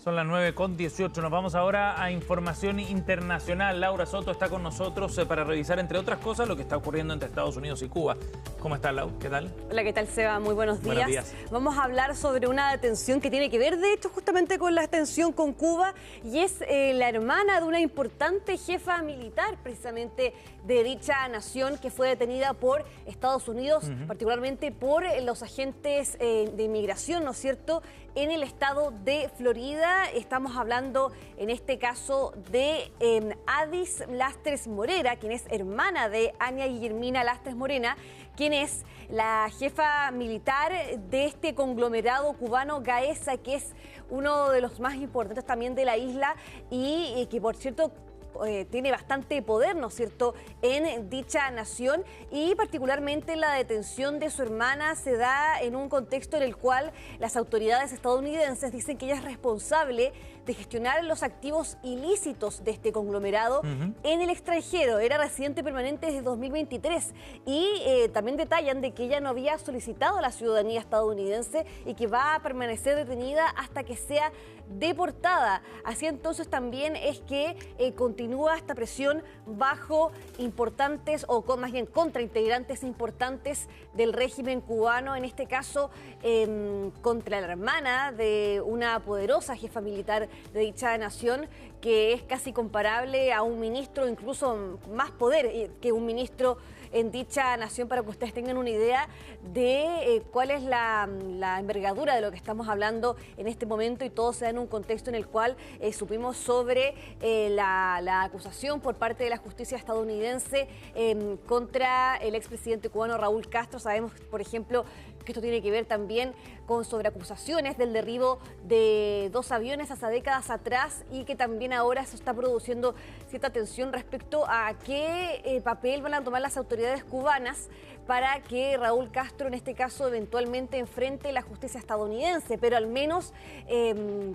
Son las 9:18. Nos vamos ahora a información internacional. Laura Soto está con nosotros para revisar, entre otras cosas, lo que está ocurriendo entre Estados Unidos y Cuba. ¿Cómo estás, Lau? ¿Qué tal? Hola, ¿qué tal, Seba? Muy buenos días. Buenos días. Vamos a hablar sobre una detención que tiene que ver, de hecho, justamente con la detención con Cuba, y es la hermana de una importante jefa militar, precisamente de dicha nación, que fue detenida por Estados Unidos, particularmente por los agentes de inmigración, ¿no es cierto?, en el estado de Florida. Estamos hablando, en este caso, de Adis Lastres Morera, quien es hermana de Ania Guillermina Lastres Morera, quien es la jefa militar de este conglomerado cubano Gaesa, que es uno de los más importantes también de la isla y que, por cierto, tiene bastante poder, ¿no es cierto?, en dicha nación, y particularmente la detención de su hermana se da en un contexto en el cual las autoridades estadounidenses dicen que ella es responsable de gestionar los activos ilícitos de este conglomerado en el extranjero. Era residente permanente desde 2023 y también detallan de que ella no había solicitado la ciudadanía estadounidense y que va a permanecer detenida hasta que sea deportada. Así entonces también es que continúa esta presión bajo importantes, o más bien contra integrantes importantes del régimen cubano, en este caso contra la hermana de una poderosa jefa militar de dicha nación, que es casi comparable a un ministro, incluso más poder que un ministro en dicha nación, para que ustedes tengan una idea de cuál es la envergadura de lo que estamos hablando en este momento, y todo se da en un contexto en el cual supimos sobre la acusación por parte de la justicia estadounidense contra el expresidente cubano Raúl Castro. Sabemos, por ejemplo, que esto tiene que ver también con sobreacusaciones del derribo de 2 aviones hace décadas atrás, y que también ahora se está produciendo cierta tensión respecto a qué papel van a tomar las autoridades cubanas para que Raúl Castro, en este caso, eventualmente enfrente la justicia estadounidense. Pero al menos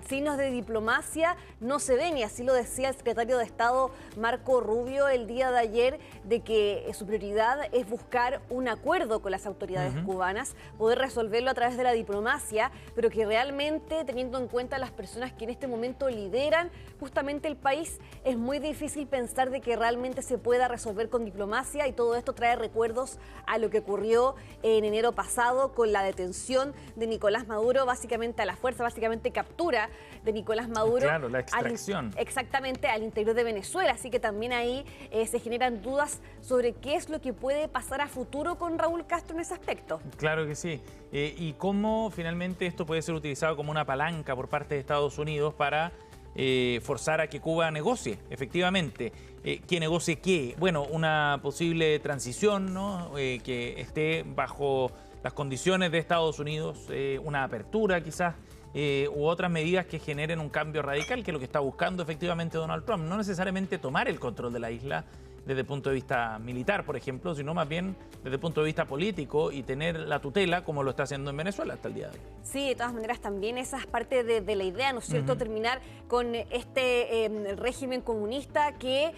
signos de diplomacia no se ven, y así lo decía el secretario de Estado Marco Rubio el día de ayer, de que su prioridad es buscar un acuerdo con las autoridades cubanas, poder resolverlo a través de la diplomacia, pero que realmente, teniendo en cuenta las personas que en este momento lideran justamente el país, es muy difícil pensar de que realmente se pueda resolver con diplomacia, y todo esto trae recuerdos a lo que ocurrió en enero pasado con la detención de Nicolás Maduro, básicamente a la fuerza, básicamente captura de Nicolás Maduro. Claro, la extracción. Exactamente, al interior de Venezuela. Así que también ahí se generan dudas sobre qué es lo que puede pasar a futuro con Raúl Castro en ese aspecto. Claro que sí. Y cómo finalmente esto puede ser utilizado como una palanca por parte de Estados Unidos para forzar a que Cuba negocie, efectivamente. ¿Que negocie qué? Bueno, una posible transición, ¿no? Que esté bajo las condiciones de Estados Unidos, una apertura quizás, u otras medidas que generen un cambio radical, que es lo que está buscando efectivamente Donald Trump. No necesariamente tomar el control de la isla desde el punto de vista militar, por ejemplo, sino más bien desde el punto de vista político, y tener la tutela como lo está haciendo en Venezuela hasta el día de hoy. Sí, de todas maneras también esa es parte de la idea, ¿no es cierto?, terminar con este régimen comunista que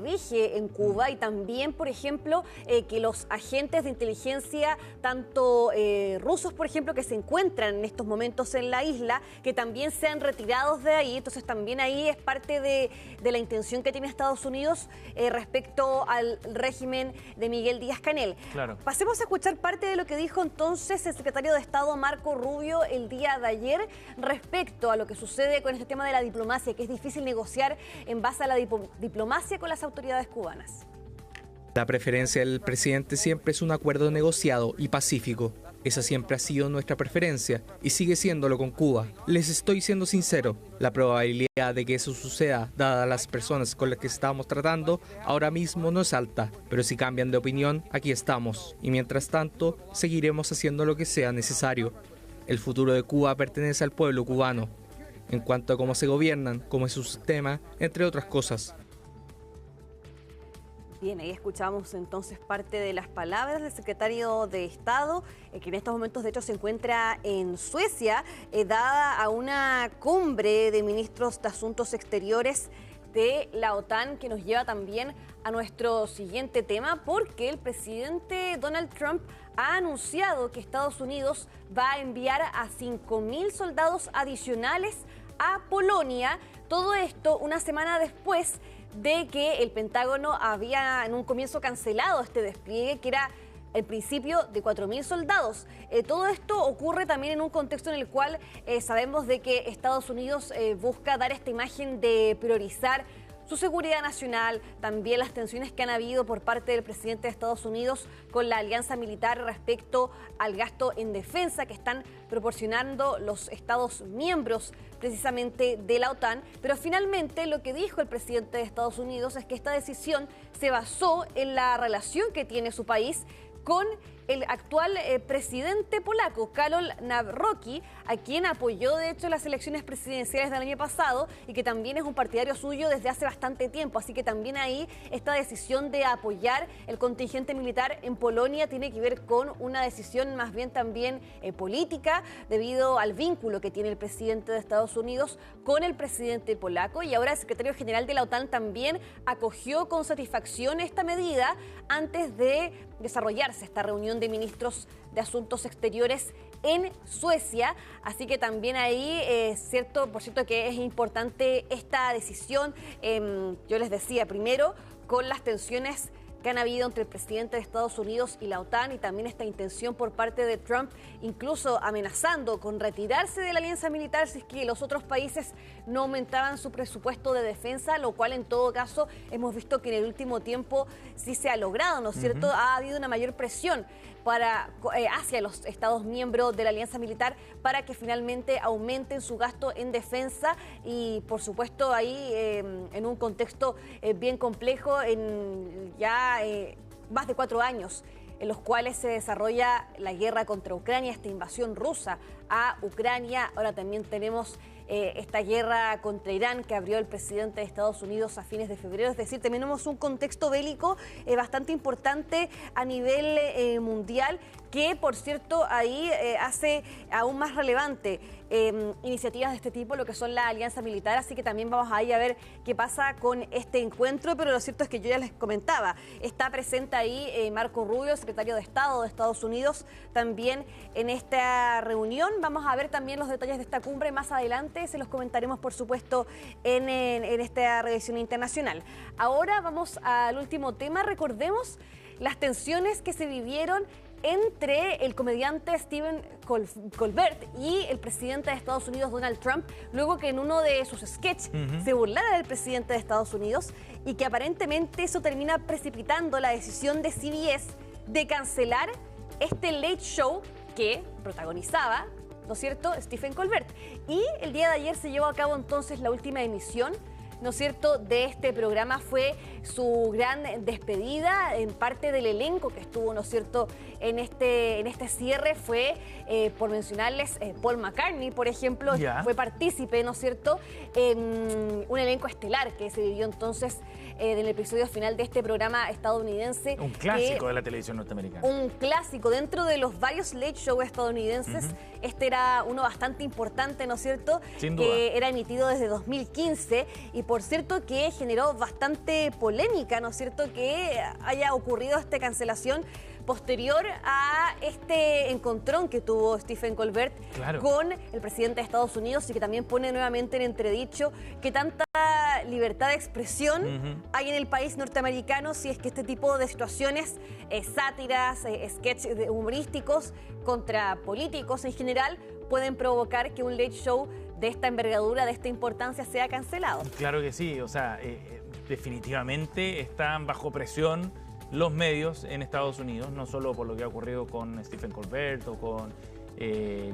rige en Cuba, y también, por ejemplo, que los agentes de inteligencia, tanto rusos, por ejemplo, que se encuentran en estos momentos en la isla, que también sean retirados de ahí. Entonces también ahí es parte de la intención que tiene Estados Unidos respecto al régimen de Miguel Díaz-Canel. Claro. Pasemos a escuchar parte de lo que dijo entonces el secretario de Estado Marco Rubio el día de ayer respecto a lo que sucede con este tema de la diplomacia, que es difícil negociar en base a la diplomacia con las autoridades cubanas. La preferencia del presidente siempre es un acuerdo negociado y pacífico. Esa siempre ha sido nuestra preferencia y sigue siéndolo con Cuba. Les estoy siendo sincero, la probabilidad de que eso suceda, dadas las personas con las que estamos tratando, ahora mismo no es alta, pero si cambian de opinión, aquí estamos. Y mientras tanto, seguiremos haciendo lo que sea necesario. El futuro de Cuba pertenece al pueblo cubano, en cuanto a cómo se gobiernan, cómo es su sistema, entre otras cosas. Bien, ahí escuchamos entonces parte de las palabras del secretario de Estado, que en estos momentos de hecho se encuentra en Suecia, dada a una cumbre de ministros de Asuntos Exteriores de la OTAN, que nos lleva también a nuestro siguiente tema, porque el presidente Donald Trump ha anunciado que Estados Unidos va a enviar a 5.000 soldados adicionales a Polonia. Todo esto una semana después de que el Pentágono había en un comienzo cancelado este despliegue, que era el principio de 4.000 soldados. Todo esto ocurre también en un contexto en el cual sabemos de que Estados Unidos busca dar esta imagen de priorizar su seguridad nacional, también las tensiones que han habido por parte del presidente de Estados Unidos con la alianza militar respecto al gasto en defensa que están proporcionando los Estados miembros precisamente de la OTAN. Pero finalmente lo que dijo el presidente de Estados Unidos es que esta decisión se basó en la relación que tiene su país con el actual presidente polaco, Karol Nawrocki, a quien apoyó de hecho las elecciones presidenciales del año pasado y que también es un partidario suyo desde hace bastante tiempo. Así que también ahí esta decisión de apoyar el contingente militar en Polonia tiene que ver con una decisión más bien también política, debido al vínculo que tiene el presidente de Estados Unidos con el presidente polaco. Y ahora el secretario general de la OTAN también acogió con satisfacción esta medida antes de desarrollarse esta reunión de ministros de Asuntos Exteriores en Suecia. Así que también ahí, por cierto que es importante esta decisión. Yo les decía, primero, con las tensiones que han habido entre el presidente de Estados Unidos y la OTAN, y también esta intención por parte de Trump, incluso amenazando con retirarse de la alianza militar si es que los otros países no aumentaban su presupuesto de defensa, lo cual en todo caso hemos visto que en el último tiempo sí se ha logrado, ¿no es cierto? Ha habido una mayor presión hacia los Estados miembros de la alianza militar para que finalmente aumenten su gasto en defensa, y por supuesto ahí en un contexto bien complejo, más de 4 años en los cuales se desarrolla la guerra contra Ucrania, esta invasión rusa a Ucrania. Ahora también tenemos esta guerra contra Irán que abrió el presidente de Estados Unidos a fines de febrero. Es decir, tenemos un contexto bélico bastante importante a nivel mundial, que por cierto ahí hace aún más relevante iniciativas de este tipo, lo que son la alianza militar. Así que también vamos ahí a ver qué pasa con este encuentro. Pero lo cierto es que yo ya les comentaba, está presente ahí Marco Rubio, secretario de Estado de Estados Unidos, también en esta reunión. Vamos a ver también los detalles de esta cumbre más adelante, se los comentaremos por supuesto en esta revisión internacional. Ahora vamos al último tema. Recordemos las tensiones que se vivieron entre el comediante Stephen Colbert y el presidente de Estados Unidos, Donald Trump, luego que en uno de sus sketches se burlara del presidente de Estados Unidos, y que aparentemente eso termina precipitando la decisión de CBS de cancelar este late show que protagonizaba, ¿no es cierto?, Stephen Colbert. Y el día de ayer se llevó a cabo entonces la última emisión, ¿no es cierto?, de este programa. Fue su gran despedida en parte del elenco que estuvo, ¿no es cierto?, en este cierre. Fue, por mencionarles, Paul McCartney, por ejemplo, fue partícipe, ¿no es cierto?, en un elenco estelar que se vivió entonces en el episodio final de este programa estadounidense. Un clásico de la televisión norteamericana. Un clásico dentro de los varios late shows estadounidenses. Este era uno bastante importante, ¿no es cierto?, Sin duda. que era emitido desde 2015, y por cierto que generó bastante polémica, ¿no es cierto?, que haya ocurrido esta cancelación posterior a este encontrón que tuvo Stephen Colbert con el presidente de Estados Unidos, y que también pone nuevamente en entredicho que tanta libertad de expresión hay en el país norteamericano, si es que este tipo de situaciones, sátiras, sketches humorísticos contra políticos en general, pueden provocar que un late show de esta envergadura, de esta importancia, sea cancelado. Claro que sí, o sea, definitivamente están bajo presión los medios en Estados Unidos, no solo por lo que ha ocurrido con Stephen Colbert o con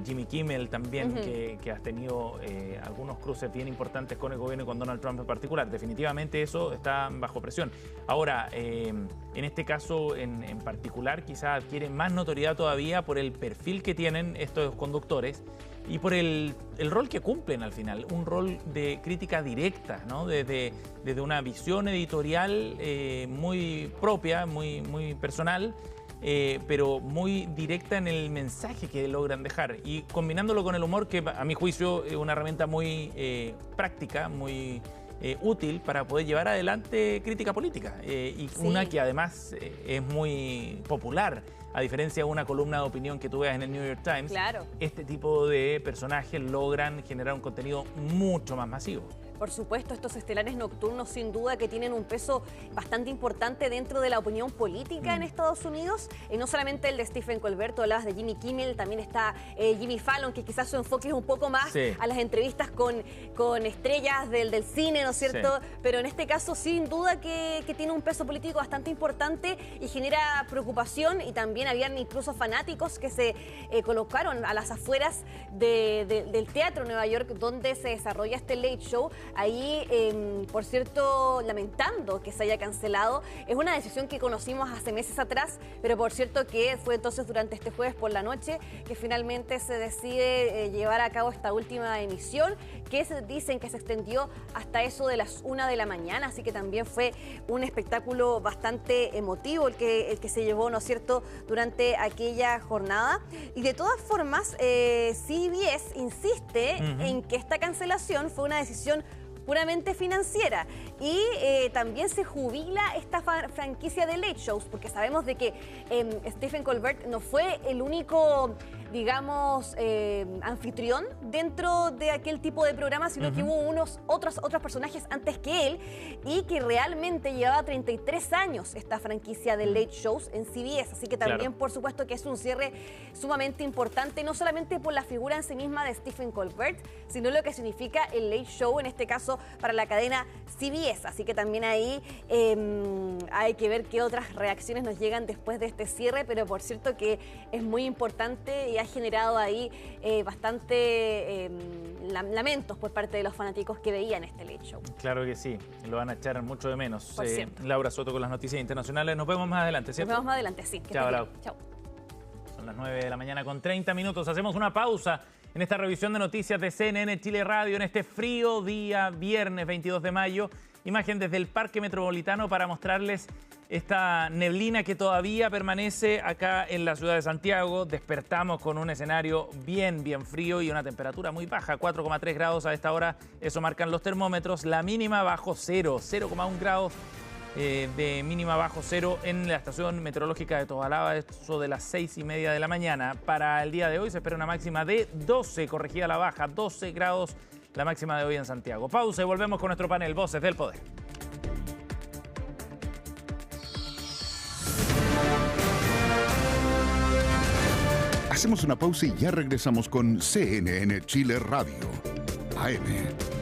Jimmy Kimmel también, que has tenido algunos cruces bien importantes con el gobierno y con Donald Trump en particular. Definitivamente eso está bajo presión. Ahora, en este caso en particular, quizás adquiere más notoriedad todavía por el perfil que tienen estos conductores y por el rol que cumplen al final, un rol de crítica directa, ¿no? Desde una visión editorial muy propia, muy personal, pero muy directa en el mensaje que logran dejar, y combinándolo con el humor, que a mi juicio es una herramienta muy práctica, muy útil para poder llevar adelante crítica política y Sí. una que además es muy popular. A diferencia de una columna de opinión que tú veas en el New York Times, Claro. este tipo de personajes logran generar un contenido mucho más masivo. Por supuesto, estos estelares nocturnos sin duda que tienen un peso bastante importante dentro de la opinión política en Estados Unidos. No solamente el de Stephen Colbert, tú hablabas de Jimmy Kimmel, también está Jimmy Fallon, que quizás su enfoque es un poco más Sí. a las entrevistas con estrellas del cine, ¿no es cierto? Sí. Pero en este caso sin duda que tiene un peso político bastante importante y genera preocupación, y también habían incluso fanáticos que se colocaron a las afueras del Teatro Nueva York donde se desarrolla este Late Show. Ahí, por cierto, lamentando que se haya cancelado. Es una decisión que conocimos hace meses atrás, pero por cierto que fue entonces durante este jueves por la noche que finalmente se decide llevar a cabo esta última emisión, que dicen que se extendió hasta eso de las 1 de la mañana, así que también fue un espectáculo bastante emotivo el que se llevó, ¿no es cierto?, durante aquella jornada. Y de todas formas, CBS insiste en que esta cancelación fue una decisión puramente financiera y también se jubila esta franquicia de late shows, porque sabemos de que Stephen Colbert no fue el único, digamos, anfitrión dentro de aquel tipo de programa, sino que hubo otros personajes antes que él, y que realmente llevaba 33 años esta franquicia de late shows en CBS, así que también por supuesto que es un cierre sumamente importante, no solamente por la figura en sí misma de Stephen Colbert, sino lo que significa el late show, en este caso para la cadena CBS, así que también ahí hay que ver qué otras reacciones nos llegan después de este cierre, pero por cierto que es muy importante y ha generado ahí bastante lamentos por parte de los fanáticos que veían este late show. Claro que sí, lo van a echar mucho de menos. Por cierto. Laura Soto con las noticias internacionales. Nos vemos más adelante, ¿cierto? Nos vemos más adelante, sí. Que Chao, estés Lau. bien. Chao. Son las 9 de la mañana con 30 minutos. Hacemos una pausa en esta revisión de noticias de CNN Chile Radio en este frío día viernes 22 de mayo. Imagen desde el Parque Metropolitano para mostrarles esta neblina que todavía permanece acá en la ciudad de Santiago. Despertamos con un escenario bien frío y una temperatura muy baja, 4,3 grados a esta hora. Eso marcan los termómetros. La mínima bajo cero, 0,1 grados. De mínima bajo cero en la estación meteorológica de Tobalaba, eso de las 6:30 de la mañana. Para el día de hoy se espera una máxima de 12, corregida a la baja, 12 grados la máxima de hoy en Santiago. Pausa y volvemos con nuestro panel Voces del Poder. Hacemos una pausa y ya regresamos con CNN Chile Radio, AM